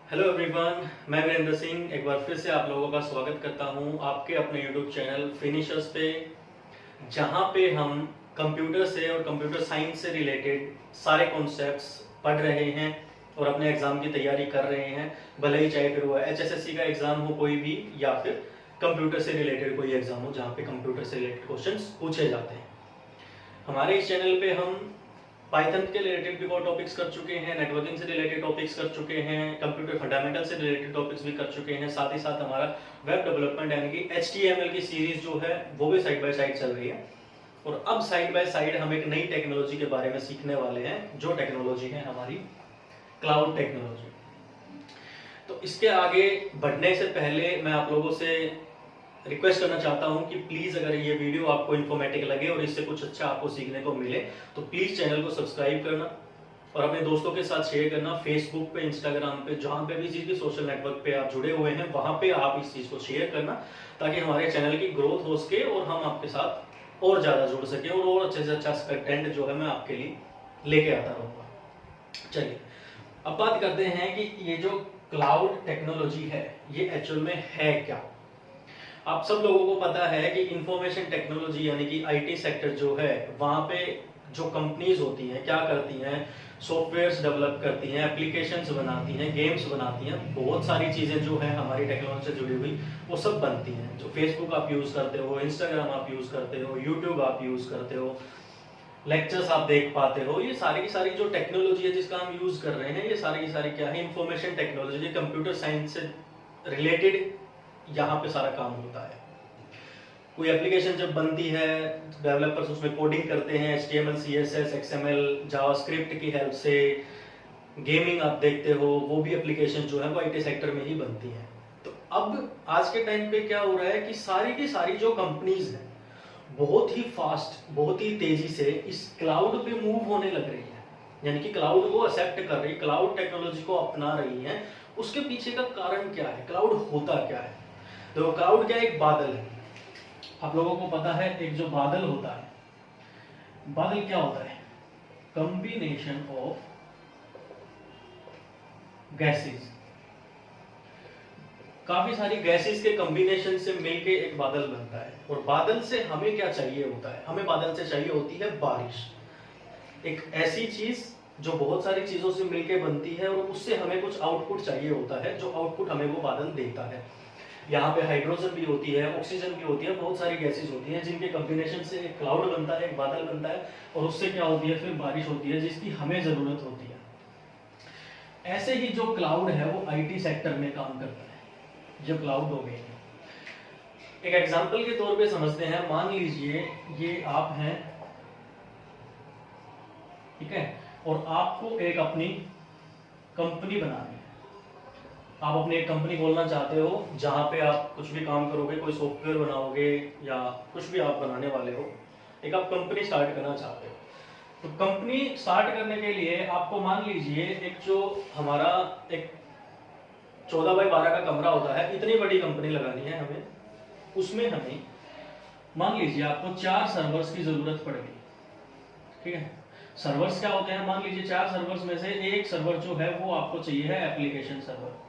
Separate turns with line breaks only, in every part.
Hello everyone, मैं वीरेंद्र सिंह एक बार फिर से आप लोगों का स्वागत करता हूं आपके अपने यूट्यूब चैनल फिनिशर्स पे, जहां पे हम कंप्यूटर से और कंप्यूटर साइंस से रिलेटेड सारे कॉन्सेप्ट्स पढ़ रहे हैं और अपने एग्जाम की तैयारी कर रहे हैं। भले ही चाहे फिर वो एचएसएससी का एग्जाम हो कोई भी, या फिर कंप्यूटर से रिलेटेड कोई एग्जाम हो जहाँ पे कंप्यूटर से रिलेटेड क्वेश्चन पूछे जाते हैं। हमारे इस चैनल पे हम पाइथन के रिलेटेड भी बहुत टॉपिक्स कर चुके हैं, नेटवर्किंग से रिलेटेड टॉपिक्स कर चुके हैं, कंप्यूटर फंडामेंटल से रिलेटेड टॉपिक्स भी कर चुके हैं। साथ ही साथ हमारा वेब डेवलपमेंट यानी कि HTML की सीरीज जो है वो भी साइड बाय साइड चल रही है। और अब साइड बाय साइड हम एक नई टेक्नोलॉजी के बारे में सीखने वाले हैं, जो टेक्नोलॉजी है हमारी क्लाउड टेक्नोलॉजी। तो इसके आगे बढ़ने से पहले मैं आप लोगों से रिक्वेस्ट करना चाहता हूं कि प्लीज अगर ये वीडियो आपको इन्फॉर्मेटिव लगे और इससे कुछ अच्छा आपको सीखने को मिले तो प्लीज चैनल को सब्सक्राइब करना और अपने दोस्तों के साथ शेयर करना। फेसबुक पे, इंस्टाग्राम पे, जहां पे भी चीज भी सोशल नेटवर्क पे आप जुड़े हुए हैं वहां पे आप इस चीज को शेयर करना, ताकि हमारे चैनल की ग्रोथ हो सके और हम आपके साथ और ज्यादा जुड़ सके और अच्छे से अच्छा कंटेंट जो है मैं आपके लिए लेके आता रहूंगा। चलिए अब बात करते हैं कि ये जो क्लाउड टेक्नोलॉजी है ये एक्चुअल में है क्या। आप सब लोगों को पता है कि इंफॉर्मेशन टेक्नोलॉजी यानी कि आईटी सेक्टर जो है वहां पे जो कंपनीज होती हैं क्या करती हैं, सॉफ्टवेयर्स डेवलप करती हैं, एप्लीकेशंस बनाती हैं, गेम्स बनाती हैं, बहुत सारी चीजें जो है हमारी टेक्नोलॉजी से जुड़ी हुई वो सब बनती हैं। जो फेसबुक आप यूज करते हो, इंस्टाग्राम आप यूज करते हो, यूट्यूब आप यूज करते हो, लेक्चर्स आप देख पाते हो, ये सारी की सारी जो टेक्नोलॉजी है जिसका हम यूज कर रहे हैं ये सारी की सारी क्या है, इंफॉर्मेशन टेक्नोलॉजी, कंप्यूटर साइंस से रिलेटेड यहाँ पे सारा काम होता है। कोई एप्लीकेशन जब बनती है, डेवलपर्स उसमें कोडिंग करते हैं HTML, CSS, XML, जावास्क्रिप्ट की हेल्प से। गेमिंग आप देखते हो, वो भी एप्लीकेशन जो है वो IT सेक्टर में ही बनती है। तो अब आज के टाइम पे क्या हो रहा है कि सारी की सारी जो कंपनीज हैं बहुत ही फास्ट, बहुत ही तेजी से इस क्लाउड पे मूव होने लग रही है, यानी कि क्लाउड को एक्सेप्ट कर रही, क्लाउड टेक्नोलॉजी को अपना रही है। उसके पीछे का कारण क्या है, क्लाउड होता क्या है? तो क्लाउड क्या, एक बादल है। आप लोगों को पता है एक जो बादल होता है, बादल क्या होता है, कॉम्बिनेशन ऑफ गैसेस, काफी सारी गैसेस के कॉम्बिनेशन से मिलके एक बादल बनता है। और बादल से हमें क्या चाहिए होता है, हमें बादल से चाहिए होती है बारिश, एक ऐसी चीज जो बहुत सारी चीजों से मिलके बनती है और उससे हमें कुछ आउटपुट चाहिए होता है, जो आउटपुट हमें वो बादल देता है। यहाँ पे हाइड्रोजन भी होती है, ऑक्सीजन भी होती है, बहुत सारी गैसेस होती हैं जिनके कॉम्बिनेशन से एक क्लाउड बनता है, एक बादल बनता है और उससे क्या होती है, फिर बारिश होती है जिसकी हमें जरूरत होती है। ऐसे ही जो क्लाउड है वो IT सेक्टर में काम करता है। जो क्लाउड हो गए, एक एग्जांपल के तौर पे समझते हैं। मान लीजिए ये आप हैं, ठीक है, और आपको एक अपनी कंपनी बनानी है। आप अपनी एक कंपनी खोलना चाहते हो जहां पे आप कुछ भी काम करोगे, कोई सॉफ्टवेयर बनाओगे या कुछ भी आप बनाने वाले हो, एक आप कंपनी स्टार्ट करना चाहते हो। तो कंपनी स्टार्ट करने के लिए आपको मान लीजिए एक जो हमारा एक 14 बाई 12 का कमरा होता है, इतनी बड़ी कंपनी लगानी है हमें। उसमें हमें मान लीजिए आपको 4 सर्वर्स की जरूरत पड़ेगी, ठीक है। सर्वर्स क्या होते हैं, मान लीजिए 4 सर्वर्स में से एक सर्वर जो है वो आपको चाहिए है एप्लीकेशन सर्वर,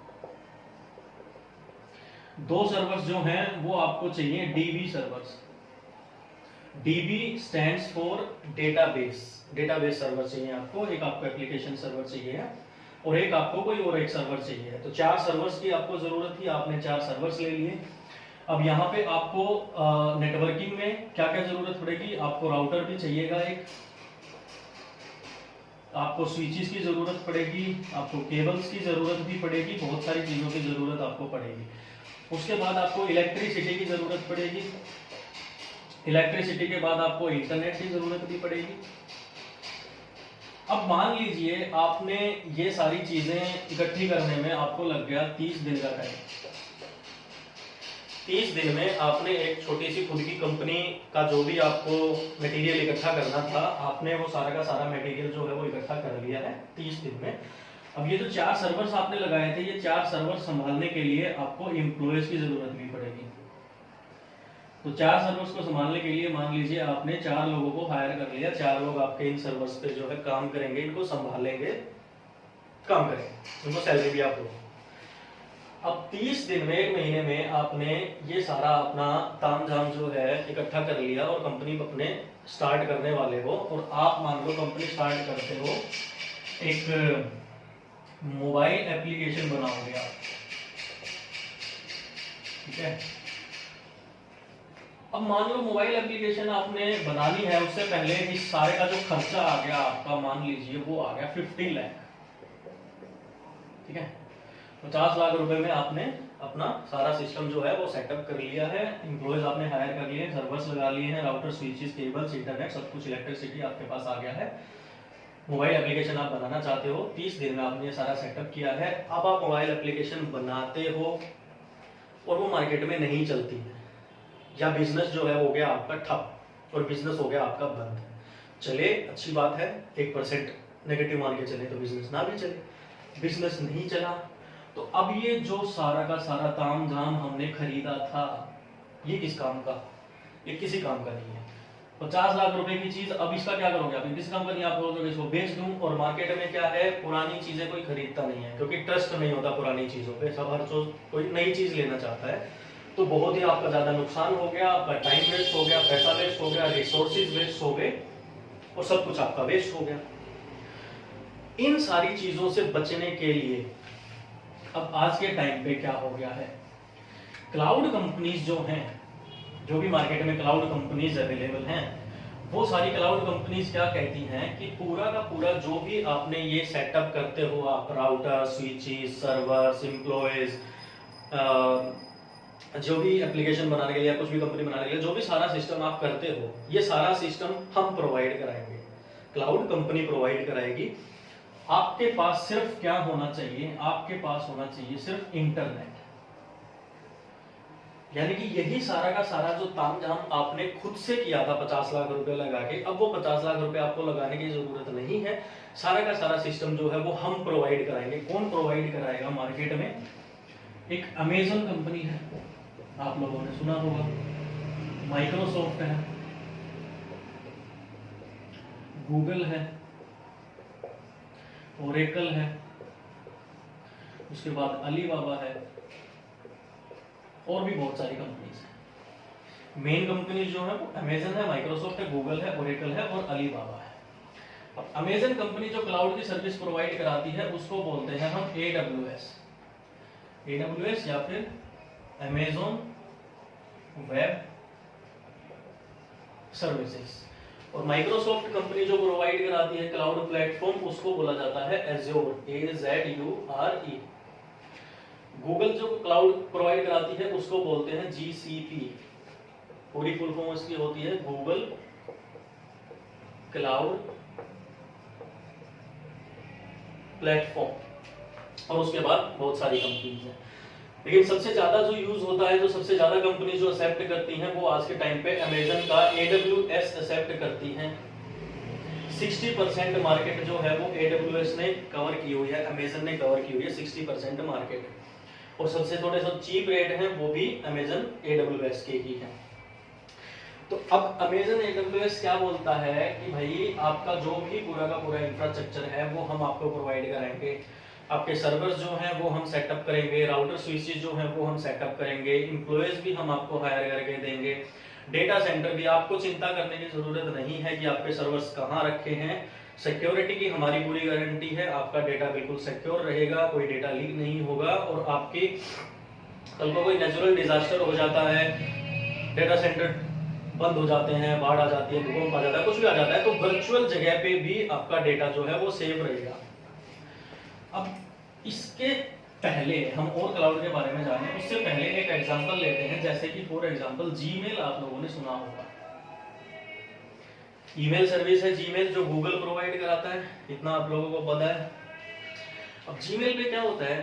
2 सर्वर्स जो हैं वो आपको चाहिए DB servers. DB stands for database, database server चाहिए आपको, एक आपको एप्लीकेशन सर्वर चाहिए है और एक आपको कोई और एक सर्वर चाहिए है। तो 4 सर्वर्स की आपको जरूरत थी, आपने 4 सर्वर्स ले लिए। अब यहाँ पे आपको नेटवर्किंग में क्या क्या जरूरत पड़ेगी, आपको राउटर भी चाहिएगा एक, आपको स्विचेस की जरूरत पड़ेगी, आपको केबल्स की जरूरत भी पड़ेगी, बहुत सारी चीजों की जरूरत आपको पड़ेगी। उसके बाद आपको इलेक्ट्रिसिटी की जरूरत पड़ेगी, इलेक्ट्रिसिटी के बाद आपको इंटरनेट की जरूरत भी पड़ेगी। अब मान लीजिए आपने ये सारी चीजें इकट्ठी करने में आपको लग गया 30 दिन का टाइम। 30 दिन में आपने एक छोटी सी खुद की कंपनी का जो भी आपको मटेरियल इकट्ठा करना था, आपने वो सारा का सारा मटेरियल जो है वो इकट्ठा कर लिया है 30 दिन में। अब ये जो 4 सर्वर्स आपने लगाए थे, ये 4 सर्वर संभालने के लिए आपको एम्प्लॉयज की जरूरत भी पड़ेगी। तो 4 सर्वर्स को संभालने के लिए मान लीजिए आपने 4 लोगों को हायर कर लिया, 4 लोग आपके इन सर्वर्स पे जो है काम करेंगे, इनको संभालेंगे, काम करेंगे, उनको सैलरी भी आप दो। अब 30 दिन में, 1 महीने में आपने ये सारा अपना तामझाम जो है इकट्ठा कर लिया और कंपनी अपने स्टार्ट करने वाले हो, और आप मान लो कंपनी स्टार्ट करते हो, एक मोबाइल एप्लीकेशन बनाओगे आप, ठीक है। अब मान लो मोबाइल एप्लीकेशन आपने बनानी है, उससे पहले इस सारे का जो खर्चा आ गया आपका, मान लीजिए वो आ गया 15 लाख, ठीक है। 50 लाख रुपए में आपने अपना सारा सिस्टम जो है वो सेटअप कर लिया है, एम्प्लॉयज आपने हायर कर लिए, सर्वर्स लगा लिए हैं, राउटर, स्विचेस, केबल्स, इंटरनेट, सब कुछ, इलेक्ट्रिसिटी आपके पास आ गया है। मोबाइल एप्लीकेशन आप बनाना चाहते हो, 30 दिन में आपने ये सारा सेटअप किया है। अब आप मोबाइल एप्लीकेशन बनाते हो और वो मार्केट में नहीं चलती है, या बिजनेस जो है हो गया आपका ठप और बिजनेस हो गया आपका बंद। चले, अच्छी बात है, 1% नेगेटिव मान के चले तो बिजनेस ना भी चले, बिजनेस नहीं चला तो अब ये जो सारा का सारा तामझाम हमने खरीदा था, ये किस काम का? ये किसी काम का नहीं है। 50 लाख रुपए की चीज, अब इसका क्या करोगे आप? किस काम का नहीं, आप बोलोगे इसको बेच दूं। और मार्केट में क्या है, पुरानी चीजें कोई खरीदता नहीं है, क्योंकि ट्रस्ट नहीं होता पुरानी चीजों पे, सब हर रोज कोई नई चीज लेना चाहता है। तो बहुत ही आपका ज्यादा नुकसान हो गया, आपका टाइम वेस्ट हो गया, पैसा वेस्ट हो गया, रिसोर्सेज वेस्ट हो गए, और सब कुछ आपका वेस्ट हो गया। इन सारी चीजों से बचने के लिए अब आज के टाइम पे क्या हो गया है, क्लाउड कंपनीज जो हैं, जो भी मार्केट में क्लाउड कंपनीज अवेलेबल हैं, वो सारी क्लाउड कंपनीज क्या कहती हैं कि पूरा का पूरा जो भी आपने ये सेटअप करते हो आप, राउटर, स्विचेस, सर्वर्स, एम्प्लॉयज, जो भी एप्लीकेशन बनाने के लिए या कुछ भी कंपनी बनाने के लिए जो भी सारा सिस्टम आप करते हो, ये सारा सिस्टम हम प्रोवाइड कराएंगे, क्लाउड कंपनी प्रोवाइड कराएगी। आपके पास सिर्फ क्या होना चाहिए, आपके पास होना चाहिए सिर्फ इंटरनेट। यानी कि यही सारा का सारा जो तामझाम आपने खुद से किया था 50 लाख रुपए लगा के, अब वो 50 लाख रुपए आपको लगाने की जरूरत नहीं है। सारा का सारा सिस्टम जो है वो हम प्रोवाइड कराएंगे। कौन प्रोवाइड कराएगा? मार्केट में एक अमेजन कंपनी है, आप लोगों ने सुना होगा, माइक्रोसॉफ्ट है, गूगल है, ओरेकल है, उसके बाद अलीबाबा है, और भी बहुत सारी कंपनीज हैं। मेन कंपनी जो है वो अमेजन है, माइक्रोसॉफ्ट है, गूगल है, ओरेकल है और अलीबाबा है। अब अमेजन कंपनी जो क्लाउड की सर्विस प्रोवाइड कराती है उसको बोलते हैं हम AWS या फिर अमेजन वेब सर्विसेज। और माइक्रोसॉफ्ट कंपनी जो प्रोवाइड कराती है क्लाउड प्लेटफॉर्म उसको बोला जाता है एज़्योर, AZURE। गूगल जो क्लाउड प्रोवाइड कराती है उसको बोलते हैं GCP। पूरी फुल फॉर्म इसकी होती है गूगल क्लाउड प्लेटफॉर्म। और उसके बाद बहुत सारी कंपनीज हैं, लेकिन सबसे ज्यादा जो यूज होता है, जो सबसे ज्यादा कंपनी जो एक्सेप्ट करती हैं वो आज के टाइम पे अमेजन का AWS एक्सेप्ट करती हैं। 60% मार्केट जो है वो AWS ने कवर की हुई है, अमेजन ने कवर की हुई है 60% मार्केट। और सबसे थोड़े से चीप रेट हैं वो भी अमेजन AWS के ही हैं। तो अब अमेजन AWS क्या बोलता है कि भाई आपका जो भी पूरा का पूरा इंफ्रास्ट्रक्चर है वो हम आपको प्रोवाइड कराएंगे, आपके सर्वर्स जो हैं वो हम सेटअप करेंगे, राउटर स्विचेस जो हैं वो हम सेटअप करेंगे, एम्प्लॉयज भी हम आपको हायर करके देंगे, डेटा सेंटर भी आपको चिंता करने की जरूरत नहीं है कि आपके सर्वर्स कहाँ रखे हैं। सिक्योरिटी की हमारी पूरी गारंटी है, आपका डेटा बिल्कुल सिक्योर रहेगा, कोई डेटा लीक नहीं होगा। और आपकी कल को कोई नेचुरल डिजास्टर हो जाता है, डेटा सेंटर बंद हो जाते हैं, बाढ़ आ जाती है, भूकंप आ जाता है, कुछ भी आ जाता है, तो वर्चुअल जगह पे भी आपका डेटा जो है वो सेव रहेगा। अब इसके पहले हम और क्लाउड के बारे में जाने उससे पहले एक एग्जांपल लेते हैं, जैसे कि फॉर एग्जांपल जीमेल आप लोगों ने सुना होगा। ईमेल सर्विस है जीमेल जो गूगल प्रोवाइड कराता है, इतना आप लोगों को पता है। अब जीमेल पे क्या होता है,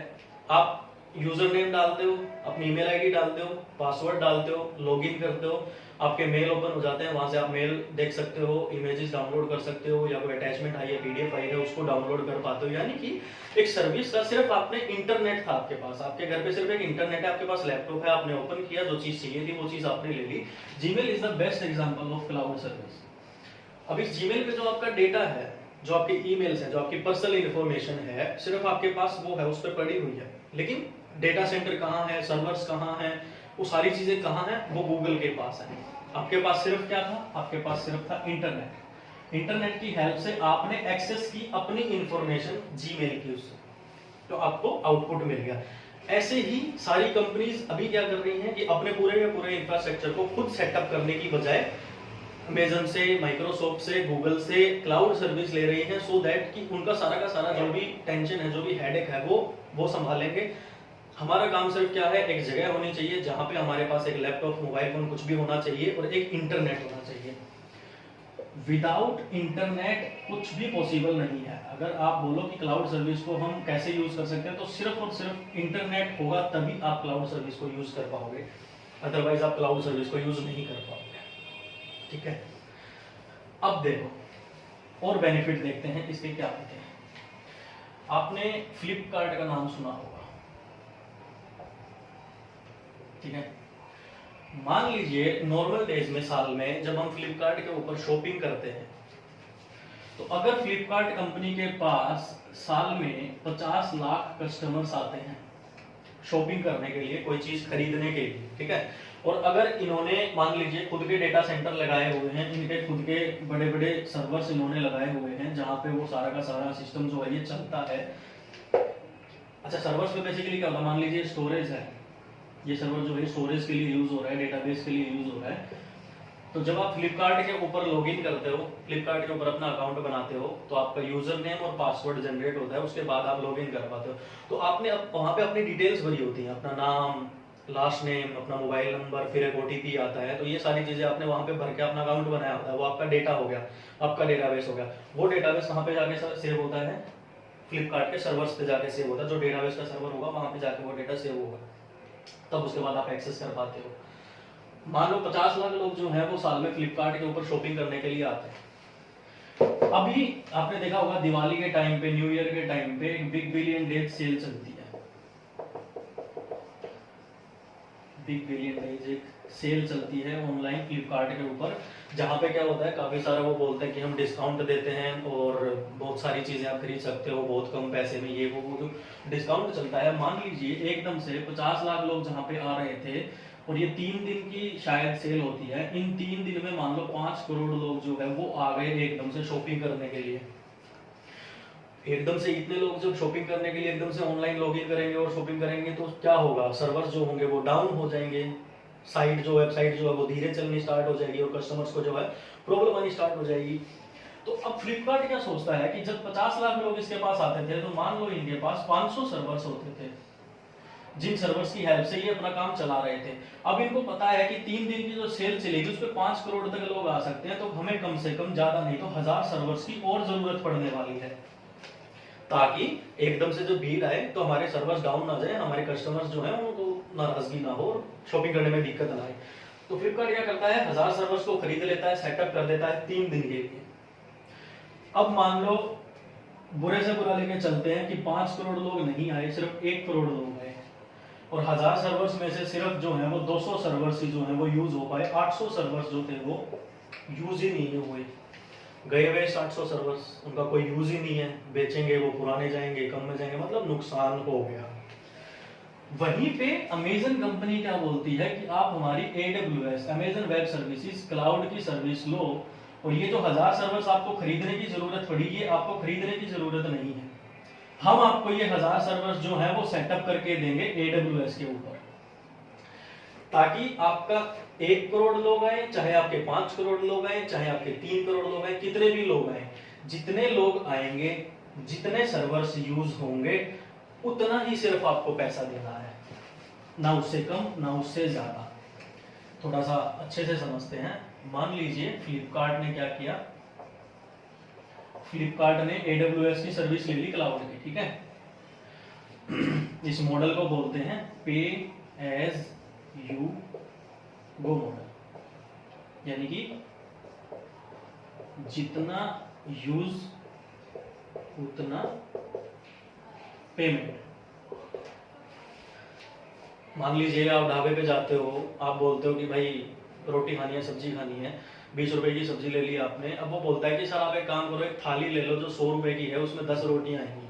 आप यूजर नेम डालते हो, अपनी ईमेल आईडी डालते हो, पासवर्ड डालते हो, लॉगिन करते हो, आपके मेल ओपन हो जाते हैं, वहां से आप मेल देख सकते हो, इमेजेस डाउनलोड कर सकते हो, या कोई अटैचमेंट आई है, PDF फाइल है, उसको डाउनलोड कर पाते हो। यानी कि एक सर्विस का सिर्फ आपने इंटरनेट था आपके पास, आपके घर पे सिर्फ एक इंटरनेट है, आपके पास लैपटॉप है, आपने ओपन किया, जो चीज चाहिए थी वो चीज आपने ले ली। Gmail is the best example of cloud service. अब इस जीमेल पे जो आपका डेटा है जो आपके ईमेल्स हैं, जो आपकी पर्सनल इंफॉर्मेशन है, सिर्फ आपके पास वो है, उस पर पड़ी हुई है, लेकिन डेटा सेंटर कहाँ है, सर्वर्स कहाँ हैं, वो सारी चीजें कहाँ हैं, वो गूगल के पास है। आपके पास सिर्फ क्या था, आपके पास सिर्फ था इंटरनेट। इंटरनेट की हेल्प से आपने एक्सेस की अपनी इंफॉर्मेशन जीमेल की उससे, तो आपको आउटपुट मिल गया। ऐसे ही सारी कंपनीज अभी क्या कर रही हैं कि अपने पूरे के पूरे इंफ्रास्ट्रक्चर को खुद सेटअप करने की बजाय अमेजन से, माइक्रोसॉफ्ट से, गूगल से क्लाउड सर्विस ले रही हैं, सो दैट कि उनका सारा का सारा जो भी टेंशन है, जो भी हेडेक है, वो संभालेंगे। हमारा काम सिर्फ क्या है, एक जगह होनी चाहिए जहां पे हमारे पास एक लैपटॉप, मोबाइल फोन कुछ भी होना चाहिए और एक इंटरनेट होना चाहिए। विदाउट इंटरनेट कुछ भी पॉसिबल नहीं है। अगर आप बोलो कि क्लाउड सर्विस को हम कैसे यूज कर सकते हैं, तो सिर्फ और सिर्फ इंटरनेट होगा तभी आप क्लाउड सर्विस को यूज कर पाओगे, अदरवाइज आप क्लाउड सर्विस को यूज नहीं कर पाओगे। ठीक है, अब देखो और बेनिफिट देखते हैं इसके क्या होते हैं। आपने फ्लिपकार्ट का नाम सुना होगा, ठीक है। मान लीजिए नॉर्मल डेज में, साल में जब हम फ्लिपकार्ट के ऊपर शॉपिंग करते हैं, तो अगर फ्लिपकार्ट कंपनी के पास साल में 50 लाख कस्टमर्स आते हैं शॉपिंग करने के लिए, कोई चीज खरीदने के लिए, ठीक है, और अगर इन्होंने मान लीजिए खुद के डेटा सेंटर लगाए हुए हैं, इनके खुद के बड़े बड़े सर्वर्स इन्होंने लगाए हुए हैं जहां पे वो सारा का सारा सिस्टम जो है ये चलता है। अच्छा, सर्वर्स में बेसिकली क्या होता है, मान लीजिए स्टोरेज है, ये सर्वर जो है स्टोरेज के लिए यूज हो रहा है, डेटाबेस के लिए यूज हो रहा है। तो जब आप फ्लिपकार्ट के ऊपर लॉगिन करते हो, फ्लिपकार्ट के ऊपर अपना अकाउंट बनाते हो, तो आपका यूजर नेम और पासवर्ड जनरेट होता है, उसके बाद आप लॉगिन कर पाते हो। तो आपने वहां पे अपनी डिटेल्स भरी होती हैं, अपना नाम, लास्ट नेम, अपना मोबाइल नंबर, फिर एक ओटीपी आता है, तो ये सारी चीजें आपने वहां पे भर के अपना अकाउंट बनाया होता है, वो आपका डेटा हो गया, आपका डेटाबेस हो गया। वो डेटाबेस कहाँ पे जाके सेव होता है, फ्लिपकार्ट के सर्वर्स पे जाके सेव होता है। जो डेटाबेस का सर्वर होगा वहां पे जाके वो डेटा सेव होगा, तब उसके बाद आप एक्सेस कर पाते हो। मान लो 50 लाख लोग जो हैं वो साल में फ्लिपकार्ट के ऊपर शॉपिंग करने के लिए आते हैं। अभी आपने देखा होगा दिवाली के टाइम पे, न्यू ईयर के टाइम पे एक बिग बिलियन डे सेल चलती है। बिग बिलियन डेज एक सेल चलती है ऑनलाइन फ्लिपकार्ट के ऊपर, जहां पे क्या होता है, काफी सारा वो बोलते हैं कि हम डिस्काउंट देते हैं और बहुत सारी चीजें आप खरीद सकते हो बहुत कम पैसे में, ये वो जो डिस्काउंट चलता है। मान लीजिए एकदम से 50 लाख लोग जहां पे आ रहे थे, और ये 3 दिन की शायद सेल होती है, इन 3 दिन में मान लो 5 करोड़ लोग जो है वो आ गए एकदम से शॉपिंग करने के लिए। एकदम से इतने लोग जब शॉपिंग करने के लिए एकदम से ऑनलाइन लॉगिन करेंगे और शॉपिंग करेंगे, तो क्या होगा, सर्वर्स जो होंगे वो डाउन हो जाएंगे, साइट जो वेबसाइट जो है वो धीरे चलनी स्टार्ट हो जाएगी और कस्टमर्स को जो है प्रॉब्लम आनी स्टार्ट हो जाएगी। तो अब फ्लिपकार्ट क्या सोचता है कि जब 50 लाख लोग इसके पास आते थे, तो मान लो इनके पास 500 सर्वर्स होते थे, जिन सर्वर्स की हेल्प से ये अपना काम चला रहे थे। अब इनको पता है कि 3 दिन की जो सेल चलेगी उस पर 5 करोड़ तक लोग आ सकते हैं, तो हमें कम से कम, ज्यादा नहीं तो 1000 सर्वर्स की और जरूरत पड़ने वाली है, ताकि एकदम से जब भीड़ आए तो हमारे सर्वर्स डाउन ना जाए, हमारे कस्टमर्स जो हैं उनको नाराजगी ना हो, शॉपिंग करने में दिक्कत ना आए। तो फ्लिपकार्ट क्या करता है, 1000 सर्वर्स को खरीद लेता है, सेटअप कर देता है 3 दिन के लिए। अब मान लो बुरे से बुरा लेके चलते हैं कि 5 करोड़ लोग नहीं आए, सिर्फ 1 करोड़ लोग आए, और 1000 सर्वर्स में से सिर्फ जो है वो 200 सर्वर्स ही जो है वो यूज हो पाए, 800 सर्वर्स जो थे वो यूज ही नहीं हुए, गए हुए 800 सर्वर्स, उनका कोई यूज ही नहीं है, बेचेंगे वो पुराने जाएंगे, कम में जाएंगे, मतलब नुकसान हो गया। वहीं पे अमेजन कंपनी क्या बोलती है कि आप हमारी AWS, Amazon web services cloud की सर्विस लो, और ये जो 1000 सर्वर्स आपको खरीदने की जरूरत पड़ी, ये आपको खरीदने की जरूरत नहीं है, हम आपको ये 1000 सर्वर्स जो है वो सेटअप करके देंगे AWS के ऊपर, ताकि आपका 1 करोड़ लोग आए, चाहे आपके 5 करोड़ लोग आए, चाहे आपके 3 करोड़ लोग आए, कितने भी लोग आए, जितने लोग आएंगे, जितने सर्वर्स यूज होंगे, उतना ही सिर्फ आपको पैसा देना है, ना उससे कम ना उससे ज्यादा। थोड़ा सा अच्छे से समझते हैं। मान लीजिए फ्लिपकार्ट ने क्या किया, फ्लिपकार्ट ने AWS की सर्विस ले ली क्लाउड की, ठीक है। इस मॉडल को बोलते हैं पे एज यू गो मॉडल, यानी कि जितना यूज उतना पेमेंट। मान लीजिए आप ढाबे पे जाते हो, आप बोलते हो कि भाई रोटी खानी है, सब्जी खानी है, 20 रुपए की सब्जी ले ली आपने, अब वो बोलता है कि सर आप एक काम करो, एक थाली ले लो जो 100 रुपए की है, उसमें 10 रोटियां आएंगी।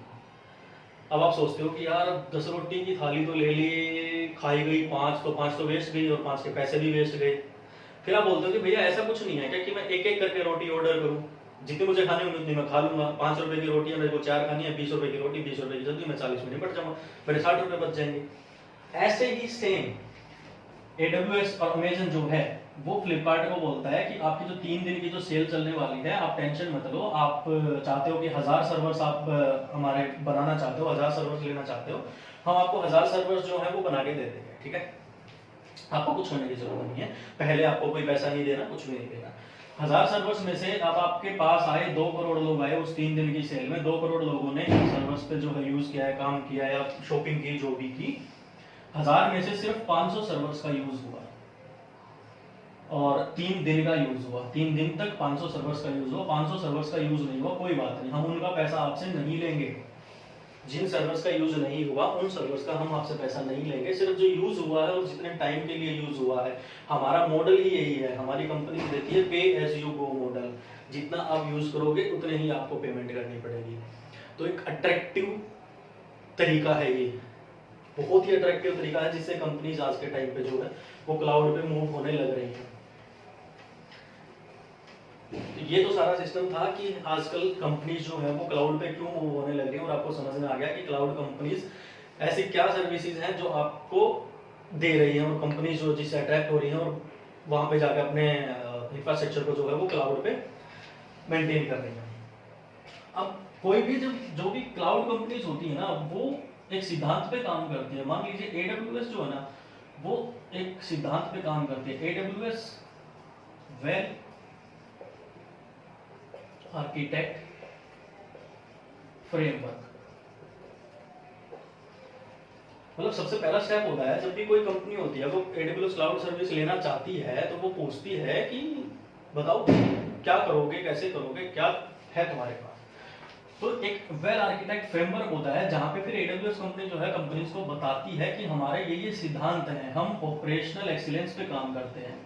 अब आप सोचते हो कि यार 10 रोटी की थाली तो ले ली, खाई गई 5, तो 5 तो वेस्ट गई और 5 के पैसे भी वेस्ट गए। फिर आप बोलते हो कि भैया ऐसा कुछ नहीं है क्या कि मैं एक एक करके रोटी ऑर्डर करूं, जितनी मुझे खानी होगी उतनी मैं खा लूंगा। 5 रुपए की रोटी है, मेरे को 4 खानी है, 20 रुपए की रोटी, 20 रुपए की सब्जी, मैं 40 में निपट जाऊंगा, मेरे 60 रुपए बच जाएंगे। ऐसे ही सेम AWS और अमेजन जो है वो फ्लिपकार्ट को बोलता है कि आपकी जो 3 दिन की जो सेल चलने वाली है, आप टेंशन मत लो, आप चाहते हो कि 1000 सर्वर्स आप हमारे बनाना चाहते हो, 1000 सर्वर्स लेना चाहते हो, हम आपको 1000 सर्वर्स जो है वो बना के दे देंगे, ठीक है। आपको कुछ करने की जरूरत नहीं है, पहले आपको कोई पैसा नहीं देना, कुछ भी नहीं देना। 1000 सर्वर्स में से अब आपके पास आए 2 करोड़ लोग आए उस 3 दिन की सेल में, 2 करोड़ लोगों ने सर्वर्स पे जो है यूज किया है, काम किया है या शॉपिंग की जो भी की। 1000 में से सिर्फ 500 सर्वर्स का यूज हुआ और 3 दिन का यूज हुआ, 3 दिन तक 500 सर्वर्स का यूज हुआ। 500 सर्वर्स का यूज नहीं हुआ, कोई बात नहीं, हम उनका पैसा आपसे नहीं लेंगे। जिन सर्वर्स का यूज नहीं हुआ उन सर्वर्स का हम आपसे पैसा नहीं लेंगे, सिर्फ जो यूज हुआ है और जितने टाइम के लिए यूज हुआ है, हमारा मॉडल ही यही है, हमारी कंपनी देती है पे एज यू गो मॉडल, जितना आप यूज करोगे उतने ही आपको पेमेंट करनी पड़ेगी। तो एक अट्रैक्टिव तरीका है ये, बहुत ही अट्रैक्टिव तरीका है जिससे कंपनीज आज के टाइम पे जो है वो क्लाउड पे मूव होने लग रही है। ये तो सारा सिस्टम था कि आजकल कंपनीज जो है वो क्लाउड पे क्यों मूव होने लग रही है, और आपको समझ में आ गया कि क्लाउड कंपनीज ऐसी क्या सर्विसेज हैं जो आपको दे रही हैं और कंपनीज जो जिससे अट्रैक्ट हो रही हैं और वहां पे जाकर अपने इंफ्रास्ट्रक्चर को जो है वो क्लाउड पे मेंटेन कर रही हैं। अब कोई भी जो भी क्लाउड कंपनीज होती है ना, वो एक सिद्धांत पे काम करती है। मान लीजिए AWS जो है ना, वो एक सिद्धांत पे काम करती है, AWS वेल आर्किटेक्ट फ्रेमवर्क। मतलब सबसे पहला स्टेप होता है, जब भी कोई कंपनी होती है वो AWS क्लाउड सर्विस लेना चाहती है तो वो पूछती है कि बताओ क्या करोगे, कैसे करोगे, क्या है तुम्हारे पास। तो एक वेल आर्किटेक्ट फ्रेमवर्क होता है जहां पे फिर AWS कंपनी जो है कंपनीज को बताती है कि हमारे ये सिद्धांत हैं, हम ऑपरेशनल एक्सीलेंस पे काम करते हैं,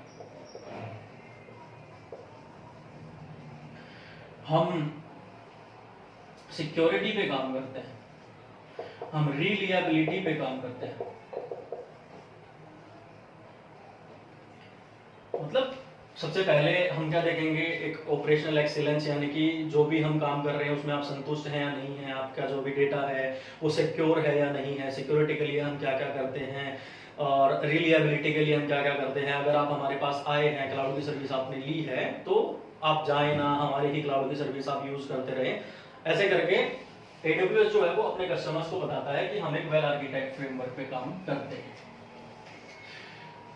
हम सिक्योरिटी पे काम करते हैं, हम रिलायबिलिटी पे काम करते हैं। मतलब सबसे पहले हम क्या देखेंगे, एक ऑपरेशनल एक्सीलेंस, यानी कि जो भी हम काम कर रहे हैं उसमें आप संतुष्ट हैं या नहीं है, आपका जो भी डेटा है वो सिक्योर है या नहीं है, सिक्योरिटी के लिए हम क्या क्या करते हैं और रिलायबिलिटी के लिए हम क्या क्या करते हैं। अगर आप हमारे पास आए हैं, क्लाउड की सर्विस आपने ली है, तो आप जाए ना, हमारी ही क्लाउड की सर्विस आप यूज करते रहे। ऐसे करके AWS जो है वो अपने कस्टमर्स को बताता है कि हम एक वेल आर्किटेक्ट फ्रेमवर्क पे काम करते हैं।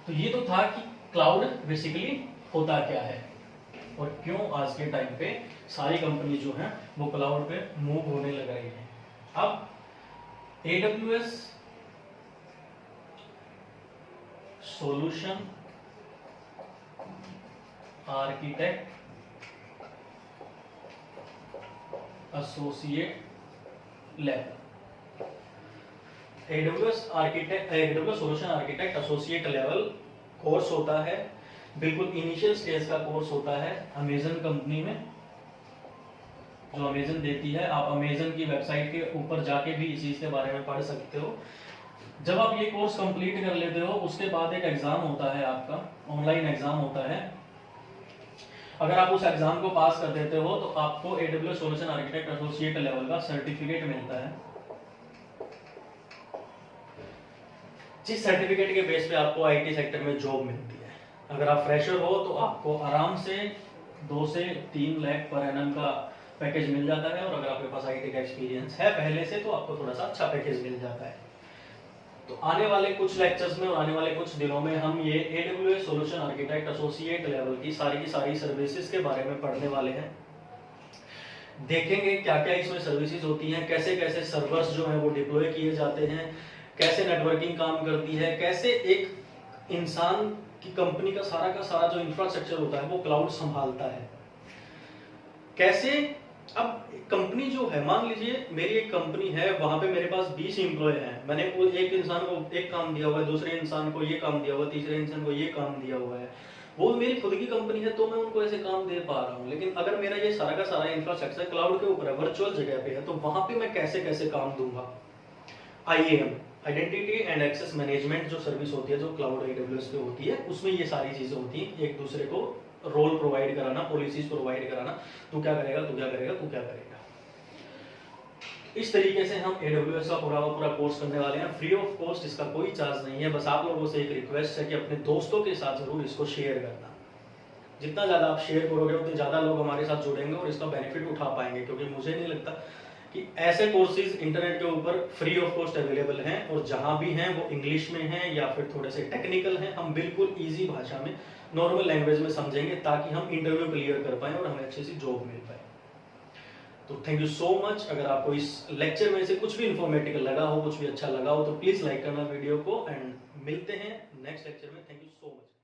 तो ये तो था कि क्लाउड बेसिकली होता क्या है और क्यों आज के टाइम पे सारी कंपनी जो है वो क्लाउड पे मूव होने लग रही है। अब AWS solution architect associate level, AWS solution architect associate level course होता है, बिल्कुल इनिशियल स्टेज का कोर्स होता है अमेजन कंपनी में, जो अमेजन देती है। आप अमेजन की वेबसाइट के ऊपर जाके भी इस चीज के बारे में पढ़ सकते हो। जब आप ये कोर्स कंप्लीट कर लेते हो उसके बाद एक एग्जाम होता है, आपका ऑनलाइन एग्जाम होता है। अगर आप उस एग्जाम को पास कर देते हो तो आपको AWS solution architect associate level का सर्टिफिकेट मिलता है, जिस सर्टिफिकेट के बेस पे आपको IT सेक्टर में जॉब मिलती है। अगर आप फ्रेशर हो तो आपको आराम से 2 से 3 लाख पर एनम का पैकेज मिल जाता है, और अगर आपके पास IT का एक्सपीरियंस है पहले से तो आपको थोड़ा सा अच्छा पैकेज मिल जाता है। तो आने वाले कुछ लेक्चर्स में और आने वाले कुछ दिनों में हम ये AWS solution architect associate level की सारी सर्विसेज के बारे में पढ़ने वाले हैं। देखेंगे क्या क्या इसमें सर्विसेज होती हैं, कैसे कैसे सर्वर्स जो है वो डिप्लॉय किए जाते हैं, कैसे नेटवर्किंग काम करती है, कैसे एक इंसान की कंपनी का सारा जो इंफ्रास्ट्रक्चर होता है वो क्लाउड संभालता है, कैसे। अब कंपनी जो है, मान लीजिए मेरी एक कंपनी है, वहां पे मेरे पास 20 एम्प्लॉय हैं, मैंने एक इंसान को एक काम दिया हुआ है, दूसरे इंसान को ये काम दिया हुआ है, तीसरे इंसान को ये काम दिया हुआ है। वो मेरी खुद की कंपनी है तो मैं उनको ऐसे काम दे पा रहा हूँ, लेकिन अगर मेरा ये सारा का सारा इंफ्रास्ट्रक्चर क्लाउड के ऊपर है, वर्चुअल जगह पे है, तो वहां पे मैं कैसे कैसे काम दूंगा। IAM, identity and access management जो सर्विस होती है, जो क्लाउड AWS पे होती है, उसमें ये सारी चीजें होती हैं, एक दूसरे को रोल प्रोवाइड कराना, पॉलिसीज प्रोवाइड कराना, तू क्या करेगा, तू क्या करेगा, तू क्या करेगा। इस तरीके से हम AWS का पूरा कोर्स करने वाले हैं, फ्री ऑफ कॉस्ट, इसका कोई चार्ज नहीं है। बस आप लोगों से एक रिक्वेस्ट है कि अपने दोस्तों के साथ जरूर इसको शेयर करना। जितना ज़्यादा आप शेयर करोगे उतने ज़्यादा लोग हमारे साथ जुड़ेंगे और इसका बेनिफिट उठा पाएंगे, क्योंकि मुझे नहीं लगता कि ऐसे कोर्सेज इंटरनेट के ऊपर फ्री ऑफ कॉस्ट अवेलेबल हैं, और जहां भी हैं वो इंग्लिश में हैं या फिर थोड़े से टेक्निकल हैं। हम बिल्कुल ईजी भाषा में, नॉर्मल लैंग्वेज में समझेंगे, ताकि हम इंटरव्यू क्लियर कर पाएं और हमें अच्छी सी जॉब मिल पाए। तो थैंक यू सो मच। अगर आपको इस लेक्चर में से कुछ भी इंफॉर्मेटिव लगा हो, कुछ भी अच्छा लगा हो, तो प्लीज लाइक करना वीडियो को, एंड मिलते हैं नेक्स्ट लेक्चर में। Thank you so much.